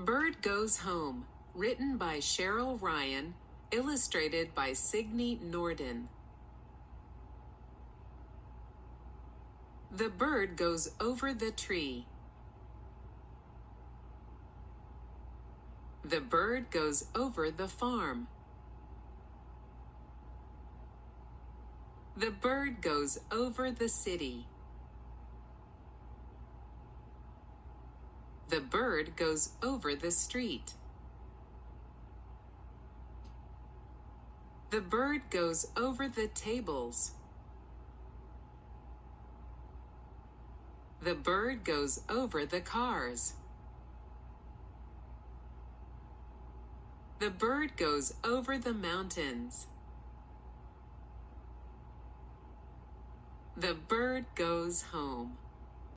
Bird Goes Home, written by Cheryl Ryan, illustrated by Signe Norden. The bird goes over the tree. The bird goes over the farm. The bird goes over the city. The bird goes over the street. The bird goes over the tables. The bird goes over the cars. The bird goes over the mountains. The bird goes home.